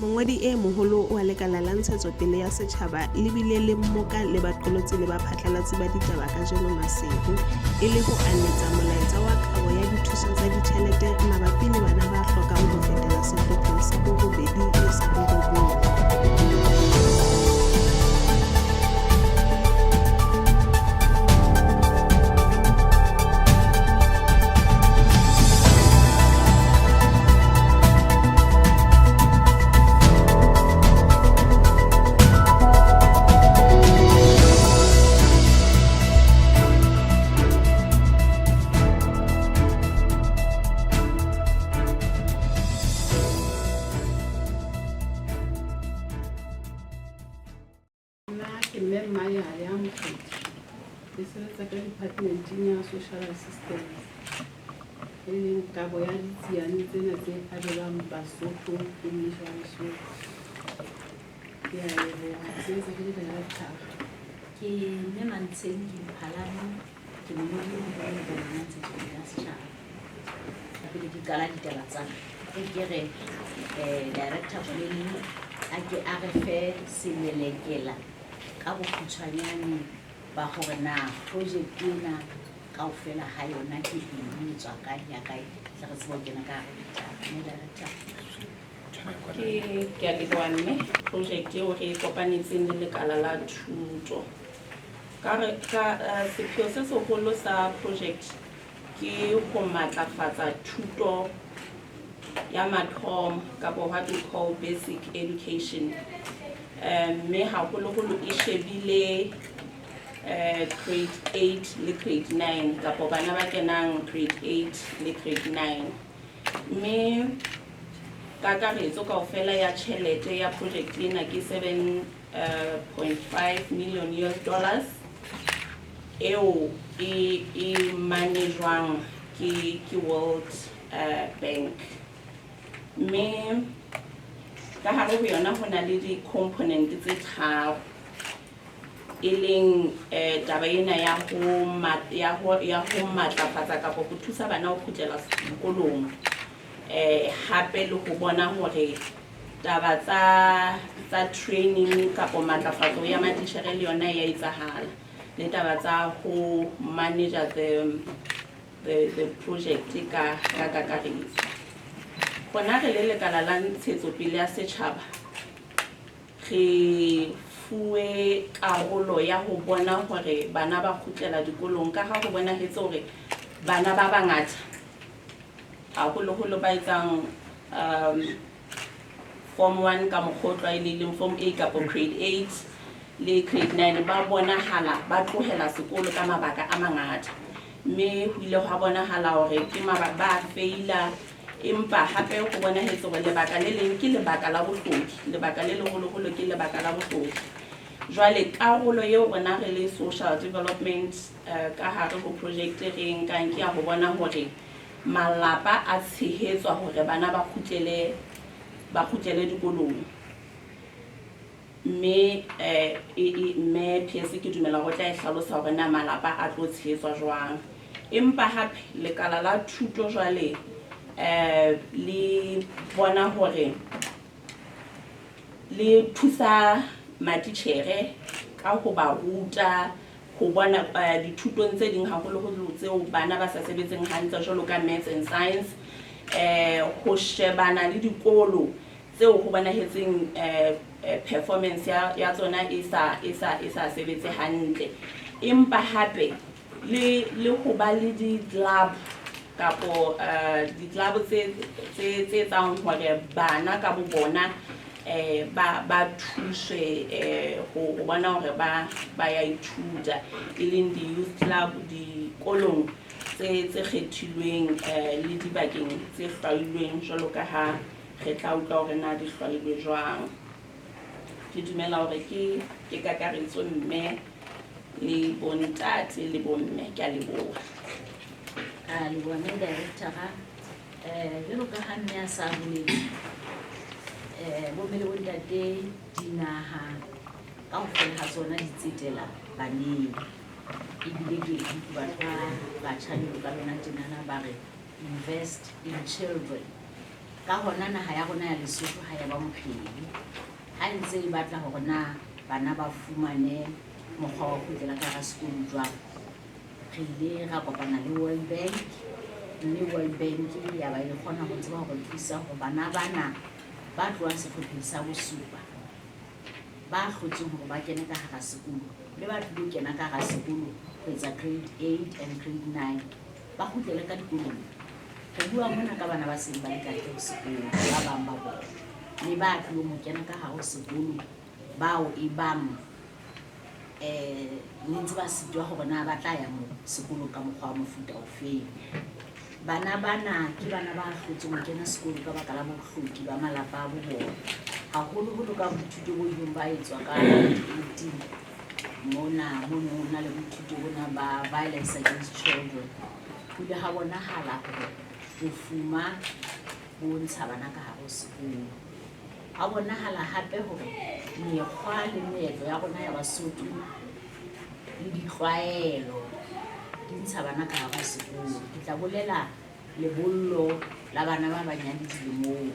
Mongodi e moholo wa lekala la ntshetsopele ya setjhaba le bile le mmoka le baqolotsi le baphatlalatsi ba ditaba kajeno masiu e le ho anetsa molaetsa wa kabo ya dithuso tsa ditjhelete mabapi le bana ba hlokang ho fetela sehlopheng sa borobedi le sa borobong. Social assistance e kabo ya ditsiane tsena tse abelang Basotho le Lesotho ya se ke director ke nna ntsheng ke phalana ke mo le bona tse ke ya setjhaba ka pele ke kala ditaba tsa ke re director planning a ke a re fe selelekela ka bokgutshwanyane ba gore na project ena ka o fela ha yona ke eng tswa ka ya kae tla re tswa kena ka director ke a le project eo re kopanetseng le lekala la thuto ka sepheo se seholo sa project ke go matlafatsa thuto ya mathomo kapo what we call basic education mme haholoholo e shebile grade 8 le grade 9 kapo bana ba kenang grade 8 le grade 9 mme kakaretso kaofela ya tjhelete ya project ena ke $7.5 million eo e manejwang ke World Bank mme ka hare ho yona ho na le di-component tse tharo e leng taba ena ya ho matlafatsa kapo go thusa bana ho kgutlela sekolong hape le go bona hore taba tsa training kapo matlafatso ya matitjhere le yona ya etsahala le taba tsa ho manage the project ka kakaretso gona re le lekala la ntshetsopele ya setjhaba re fuwe karolo ya ho bona hore bana ba kgutlela dikolong ka ha ho bona hetse hore bana ba bangata haholoholo ba etsang form 1 ka mokgotlo e leng form A kapo grade 8 le grade 9 ba bonahala ba tlohela sekolo ka mabaka a mangata mme ho ile ho bonahala hore ke mabaka ba faila empa hape ho bonahetse hore lebaka le leng ke lebaka la bohlodi lebaka le leholoholo ke lebaka la bohlodi jwale karolo eo rona re le social development ka hare ho project re nkang ke a ho bona hore malapa a tshehetswa hore bana ba kgutlele dikolong mme PS ke dumela go tla e hlalosa hore na malapa a tlo tshehetswa jwang empa hape lekala la thuto jwale le bona hore le thusa matitjhere ka ho ba ruta ho bona dithutong tse ding haholoholo tseo bana ba sa sebetseng hantle jwalo ka maths and science ho shebana le dikolo tseo ho bonahetseng performance ya tsona e sa sebetse hantle empa hape le ho ba le di-club kapo di-club tse etsang hore bana ka bo bona ba thuswe ho bona hore ba ya ithuta e leng di-youth club dikolong tse kgethilweng le dibakeng tse hlwailweng jwalo ka ha re tla utlwa hore na di hlwailwe jwang ke dumela hore ke kakaretso mme le bontate le bomme ke a leboha le bona director jwalo ka ha nne a sa boletse bomme le bontate dinaha kaofela ha tsona di tsetela baneng ebile ke batho ba batjha le ka lona tenana ba re invest in children ka hona naha ya rona ya Lesotho ha ya ba mophedi ha ntse e batla hore na bana ba fumane mokgwa wa ho kgutlela ka hara sekolo jwang. Re ile ra kopana le World Bank, mme World Bank ya ba e kgona ho tseba hore thusa hore bana bana ba tloha sehlopheng sa bosupa ba hlotseng hore ba kene ka hara sekolo le ba tlo kena ka hara sekolo ho etsa grade 8 and grade 9 ba kgutlele ka dikolong. Re bua mona ka bana ba seng ba le kantle ho sekolo, ba bang ba bona le ba tlo mo kena ka hara sekolo bao e bang ntse ba sitwa hore na ba tla ya mo sekolo ka mokgwa wa mofuta ofeng. Bana bana ke bana ba hlotseng ho kena sekolo ka baka la bohloki ba malapa a bo bona, haholoholo ka boithuto bo ileng ba etswa ka 2018 mona na le boithuto bona ba violence against children. Ho ile ha bonahala hore bofuma bo ntsha bana ka hare ho sekolo. Ha bonahala hape hore mekgwa le meetlo ya rona ya Basotho le ditlwaelo di ntsha bana ka hare ho sekolo. Ke tla bolela lebollo la bana ba banyane dilemong,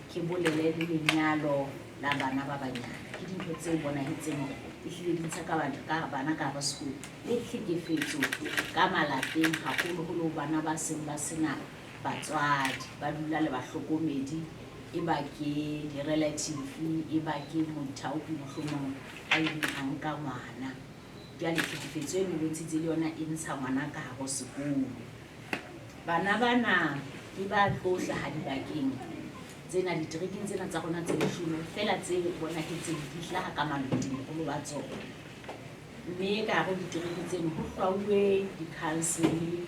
ke bolele le lenyalo la bana ba banyane. Ke dintho tseo bonahetseng hore e hlile di ntsha ka bana ka hare sekolo, le hlekefetso ka malapeng haholoholo bana ba seng ba sena batswadi, ba dula le bahlokomedi, e ba ke di-relative, e ba ke moithaopi mohlomong a ileng a nka ngwana. Jwale hlekefetso eno e bontshitse le yona e ntsha ngwana ka hare ho sekolo. Bana bana e ba tlohle ha dibakeng tsena diterekeng tsena tsa rona tse 10 fela tse bonahetseng di hlaha ka maloteng ba tsona. Mme ka hare ho ditereke tseno ho hlwauwe di-council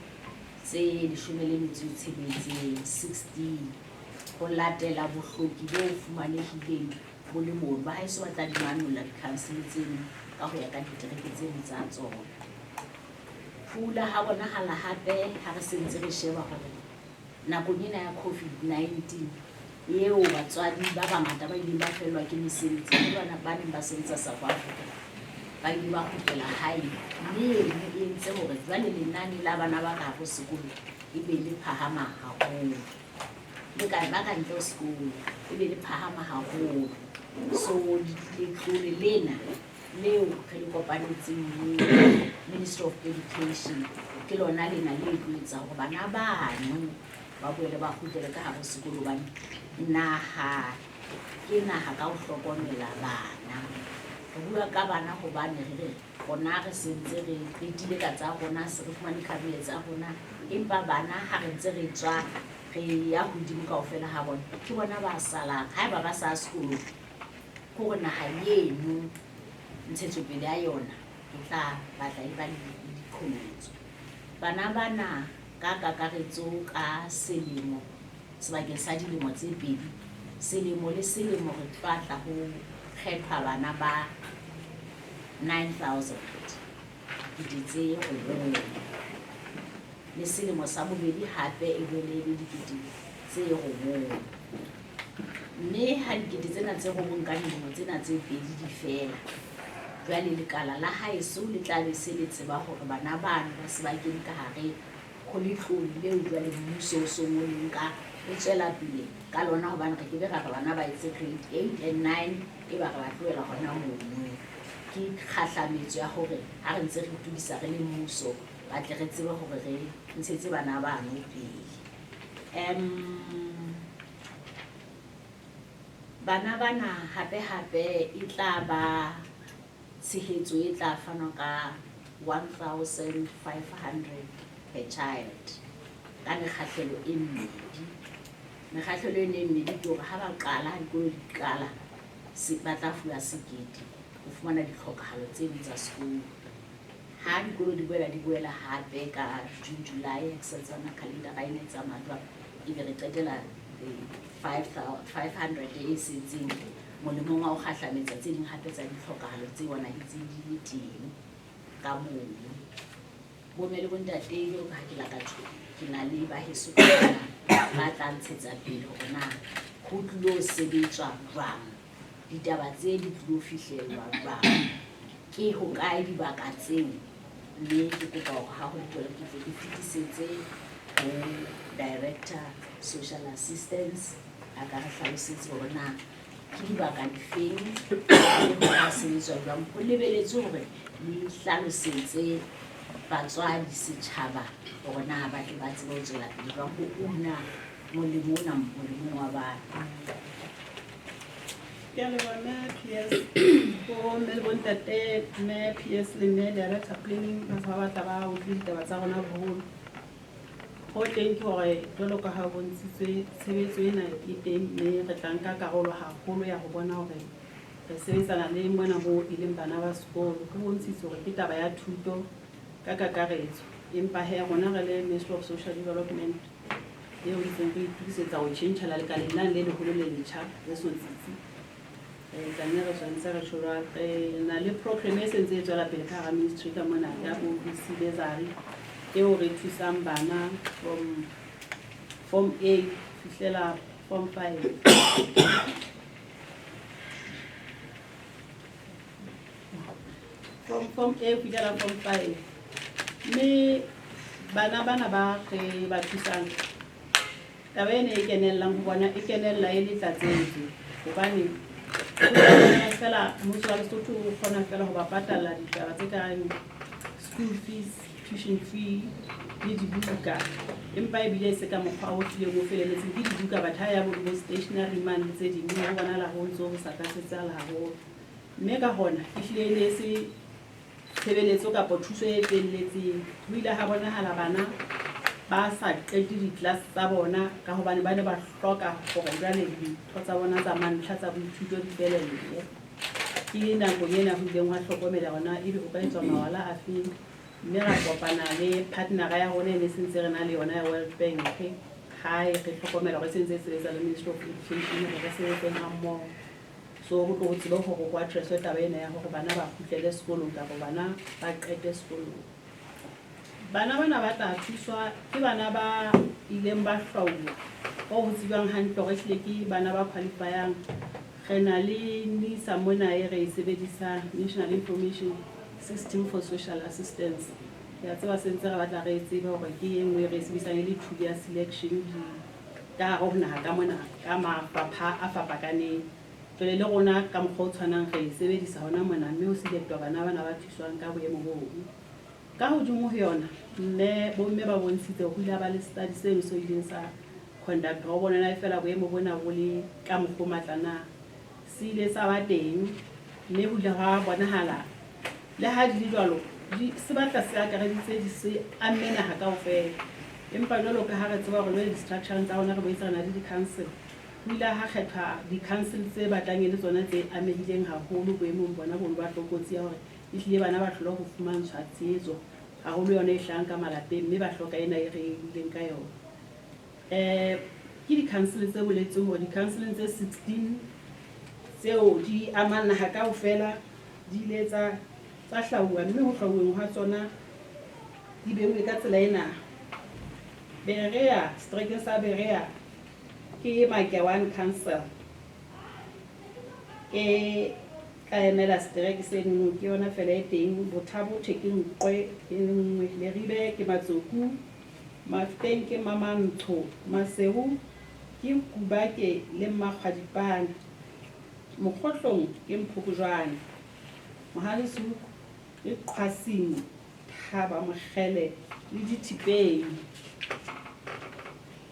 tse 16 ho latela bohloki bo fumanehileng bo le moo. Ba haeso ba tla di manolla di-council tseno ka ho ya ka ditereke tseno tsa tsona. Pula ha bonahala hape ha re sentse re sheba hore nakong ena ya COVID-19 eo batswadi ba bangata ba ileng ba fellwa ke mesebetsi le bana ba neng ba sebetsa South Africa ba ile ba kgutlela hae, mme e entse hore jwale lenane la bana ba ka hare ho sekolo e be le phahama haholo, le ka ba ka ntle ho sekolo e be le phahama haholo. So letlole lena leo re le kopanetseng le Ministry of Education ke lona lena le etsa hore bana bano ba boele ba kgutlele ka hare ho sekolo. Hobane naha ke naha ka ho hlokomela bana. Re bua ka bana hobane re rona re sentse re qetile ka tsa rona, se re fumane career tsa rona, empa bana ha re ntse re tswa re ya hodimo kaofela ha bona ke bona ba salang. Haeba ba sa sekolo hore naha yeno ntshetsopele ya yona e tla batla e ba le diqholotso. Bana bana ka kakaretso ka selemo sebakeng sa dilemo tse 2, selemo le selemo re batla ho kgethwa bana ba 9,000 tse robong, le selemo sa bobedi hape e bele le dikete tse 9. Mme ha dikete tsena tse 9 ka dilemo tsena tse 2 di fela, jwale lekala la haeso le tla be se le tseba hore bana bana ba se ba kene ka hare ho letlole leo jwale mmuso o so mo nka o tswela pele ka lona. Hobane re ke be ra bana ba etse grade 8 and 9 e ba re ba tlohela hona moo. Ke kgahlametso ya hore ha re ntse re tudisa re le mmuso ba tle re tsebe hore re ntshetse bana bano pele. Bana bana hape e tla ba tshehetso e tla fanwa ka 1,500 per child ka mekgahlelo e mmedi. Mekgahlelo e mmedi ke hore ha ba qala dikolo di qala ba tla fuwa sekete ho fumana ditlhokahalo tse tsa sekolo. Ha dikolo di boela hape ka June July ha se tsana calendar e ne tsamaya e be re qetela 500 e setseng molemong wa ho kgahlametsa tse ding hape tsa ditlhokahalo tse bona itse di le teng ka moo. Bo me le bontate le ha ke la ka tsho ke na le ba heso ba tla ntshetsa pele hore na ho tlo sebetswa jwang, ditaba tse di tlo fihlelwa jwang, ke ho kae dibaka tseo. Mme ke kopa hore ha ho tlola ke fetisetse ho Director Social Assistance a ka re hlalosetse hore na ke dibaka difeng le a sebetswa jwang ho lebeletse hore le hlalosetse batswadi setjhaba hore na ba tle ba tsebe ho tswela pele jwang ho una molemo ona molemong wa bana. Ke a leboha PS ko Melbourne tate me PS le me director planning ba batla ba utlwi ditaba tsa rona boholo. Ho teng ke hore jwalo ka ha bontshitswe tshebetso ena e teng mme re tla nka karolo haholo ya ho bona hore re sebetsana le mona mo e leng bana ba sekolo. Ho bontshitse hore ke taba ya thuto ka kakaretso, empa he rona re le Ministry of Social Development eo re tseng re itukisetsa ho tjhentjhela lekaleng lane le leholo le letjha le sotsitsi. Tlanne re tshwanetse re tjho re na le program e sentse e tswela pele ka hara ministry ka mona ya BC Bezari eo re thusang bana from Form A fihlela Form 5. Form A fihlela Form 5. Mme bana ba re ba thusang taba ene e kenellang ho bona e kenella e le tlatsetswe hobane fela mmuso wa Lesotho o kgona fela ho ba patala ditaba tse kareng school fees, tuition fee le dibuka, empa ebile se ka mokgwa o tlileng o feleletseng ke dibuka batho ha ya bo stationary man le tse ding ho bona ho ntso ho sa ka setsahala haholo. Mme ka hona ehlile ne se tshebeletso kapa thuso e felletseng ho ile ha bonahala bana ba sa qete di-class tsa bona ka hobane ba ne ba hloka hore jwale dintho tsa bona tsa mantlha tsa boithuto di felelle. Ke nakong ena ho ileng hwa hlokomela hona ebe ho ka etswa mawala a feng, mme ra kopana le partnera ya rona e ne sentse re na le yona ya World Bank hae re hlokomela hore sentse e sebetsa le Ministry of Education hore re sebetseng hammoho. So ho tlo tseba hore ho addresswe taba ena ya hore bana ba kgutlele sekolong kapa bana ba qete sekolong. Bana bana ba tla thuswa ke bana ba ileng ba hlwaulwa ho tsebang hantle hore ehlile ke bana ba qualifyang. Re na le NISA mona e re e sebedisang, National Information System for Social Assistance. Ya tseba sentse re batla re tsebe hore ke engwe re sebedisang le two year selection ka ho naha ka mona ka mafapha a fapakaneng. Jwale le rona ka mokgwa o tshwanang re e sebedisa hona mona, mme ho seletwa bana ba thuswang ka boemo boo. Ka hodimo ho yona bomme ba bontshitse ho ile ba le study seno so ileng sa conduct ho bona na fela boemo bona bo le ka mokgwa matlana se ile sa ba teng, mme ho ile ha bonahala le ha di le jwalo se batla se akareditse di se amena ha kaofela, empa jwalo ka ha re tseba hore le di-structure tsa rona re boitsana le di-council ho ile ha kgethwa di-council tse batlang le tsona tse amehileng haholo boemong bona bona ba tlokotsi ya hore ehlile bana ba hlola ho fumantshwa tshehetso haholo yona e hlahang ka malapeng, mme ba hloka ena e re ileng ka yona. Ke di-council tse boletseng hore di-council tse 16 tseo di amana ha kaofela di ile tsa hlauwa, mme ho hlauweng ha tsona di beuwe ka tsela ena. Berea, Streekeng sa Berea ke Makewan Council ka emela strike seno ke yona fela e teng. Bothabothe ke Nqwe e nngwe, Leribe ke Matsoku, Mafuteng ke Mamantsho, Masehu ke Kubake le Makgadipane, Mokgohlong ke Mphokojwane, Mohalesu ke Qhasing, Thaba Mokgele le Dithipeng.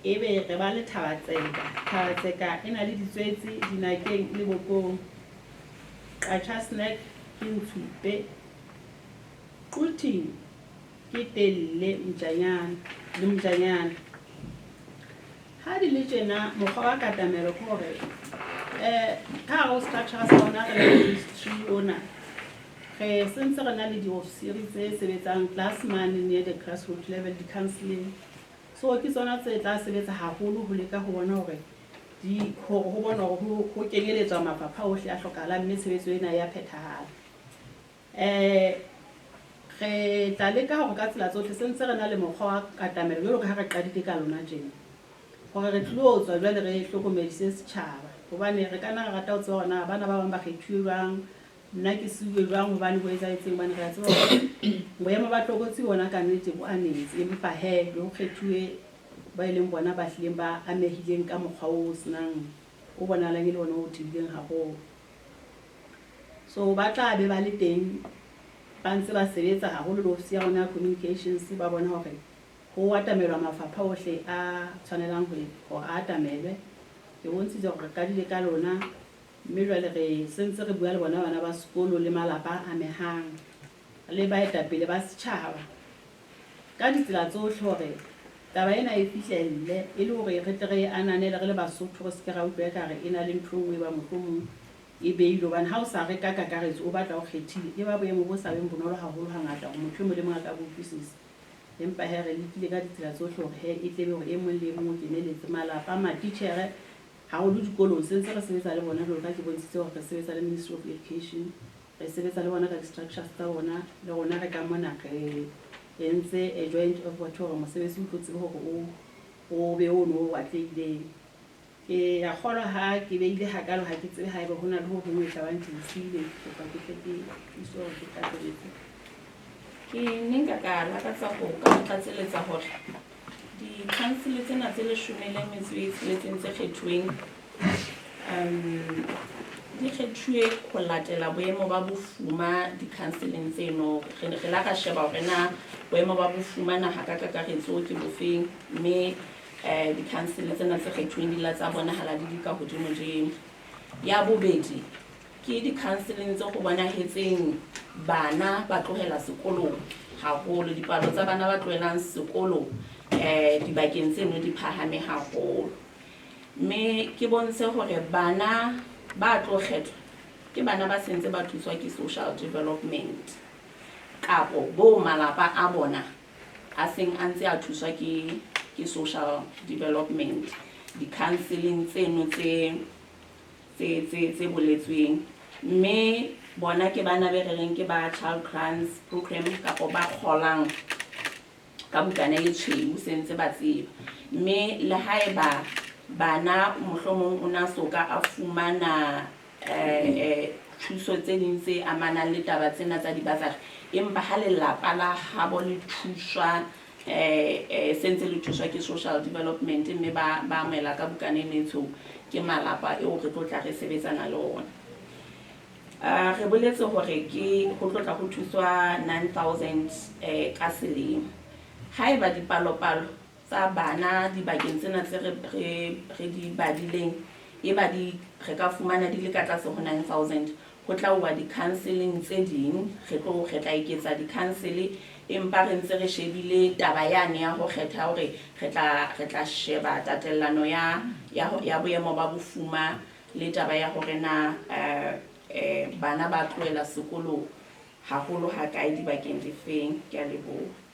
Ebe re ba le Thabatseka e na le ditswetse dinakeng le bokong. Qacha Snack ke Ntshupe, Quting ke Telle Mjanyana. Ha di le tjena mokgwa wa katamelo ke hore ka ho structure sa rona re le ministry ona re sentse re na le di-officers tse sebetsang classman near the grassroots level, di-counselling. So ke tsona tse tla sebetsa haholo ho leka ho bona hore ho bona hore ho kenyeletswa mafapha ohle a hlokahalang, mme tshebetso ena ya phethahala. Re tla leka hore ka tsela tsohle sentse re na le mokgwa wa katamelo jwalo ka ha re qadile ka lona tjena hore re tlo tswa jwale re hlokomedise setjhaba, hobane re kana re rata ho tseba hore bana ba bang ba kgethuwe jwang, nna ke siuwe jwang hobane ho etsahetseng, hobane re a tseba hore boemo ba tlokotsi bona ka nnete bo anetse, empa he le ho kgethuwe ba ileng bona ba hlileng ba amehileng ka mokgwa o senang o bonalang e le ona o tibileng haholo. So ba tla be ba le teng ba ntse ba sebetsa haholo le ofisi ya rona ya communications ba bona hore ho atamelwa mafapha ohle a tshwanelang ho atamelwe. Ke bontshitse hore ka dile ka lona mme jwale re sentse re bua le bona bana ba sekolo le malapa a mehang le baetapele ba setjhaba ka ditsela tsohle hore taba ena e fihlelle e le hore re tle re ananele re le Basotho re seke ra utlwa ekare e na le ntho nngwe ba mohlomong e beile hobane ha o sa re ka kakaretso o batla o kgethile e ba boemo bo sa beng bonolo haholo hangata hore motho e mong le mong a ka bo utlwisisa. Empa he re lekile ka ditsela tsohle hore he e tlebe hore e mong le mong o keneletse malapa matitjhere haholo dikolong sentse re sebetsa le bona jwalo ka ke bontshitse hore re sebetsa le Ministry of Education re sebetsa le bona ka di-structures tsa bona le rona re ka mona re entse a joint effort hore mosebetsi o tlo tsebe hore o be o no atlehileng. Ke ya kgolwa ha ke beile hakalo ha ke tsebe ha eba hona le ho hongwe tla bang tsile go ka ke tle ke iso ke ka tsebetse ke ne nka ka lakatsa go ka tlatseletsa hore di-council tsena tse 16 tse kgethuweng di kgethuwe go latela boemo ba bofuma di-councileng tseno. Re la ka sheba hore na boemo ba bofuma naha ka kakaretso ke bofeng mme di-council tsena tse kgethuweng di la tsa bonahala di ka hodimo-dimo. Ya bobedi ke di-councileng tse go bonahetseng bana ba tlohela sekolong haholo, dipalo tsa bana ba tlohelang sekolo dibakeng tseno di phahame haholo. Mme ke bontshe hore bana ba tlo kgethwa ke bana ba sentse ba thuswa ke social development kapo bo malapa a bona a seng a ntse a thuswa ke social development. Di-counseling tseno tse boletsweng mme bona ke bana be re reng ke ba child grants program kapo ba kgolang ka bukana e tshweu sentse ba tseba. Mme le haeba bana mohlomong o na soka a fumana thuso tse ding tse amanang le taba tsena tsa dibasari empa ha lelapa la habo le thuswa sentse le thuswa ke social development mme ba amela ka bukaneng ntsho ke malapa eo re tlo tla re sebetsana le ona. Re boletse hore ke go tlo tla go thuswa 9,000 ka selemo. Haeba dipalopalo tsa bana dibakeng tsena tse re di badileng e ba re ka fumana di le ka tlase ho 9,000 go tla uwa di-counseling tse ding re tla iketsa di-council empa re ntse re shebile taba yane ya ho kgetha hore re tla sheba tatellano ya boemo ba bofuma le taba ya hore na bana ba tlohela sekolo haholo ha kae dibakeng difeng. Ke a leboha.